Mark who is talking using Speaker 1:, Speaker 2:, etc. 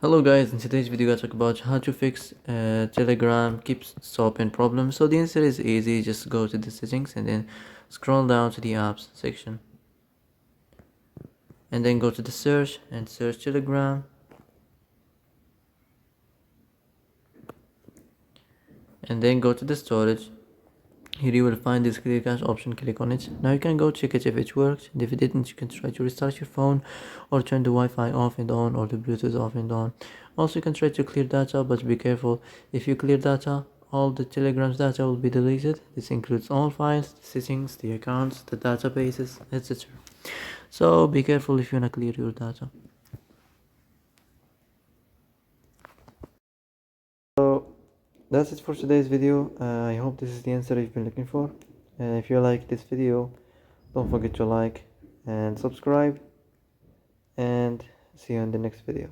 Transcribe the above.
Speaker 1: Hello guys, in today's video I talk about how to fix Telegram keeps stopping problem. So the answer is easy, just go to the settings and then scroll down to the apps section. And then go to the search and search Telegram. And then go to the storage. Here you will find this clear cache option, click on it. Now you can go check it if it worked, and if it didn't you can try to restart your phone or turn the Wi-Fi off and on or the Bluetooth off and on. Also you can try to clear data, but be careful. If you clear data, all the Telegram's data will be deleted. This includes all files, the settings, the accounts, the databases, etc. So be careful if you wanna clear your data. So that's it for today's video. I hope this is the answer you've been looking for. If you like this video, don't forget to like and subscribe, and see you in the next video.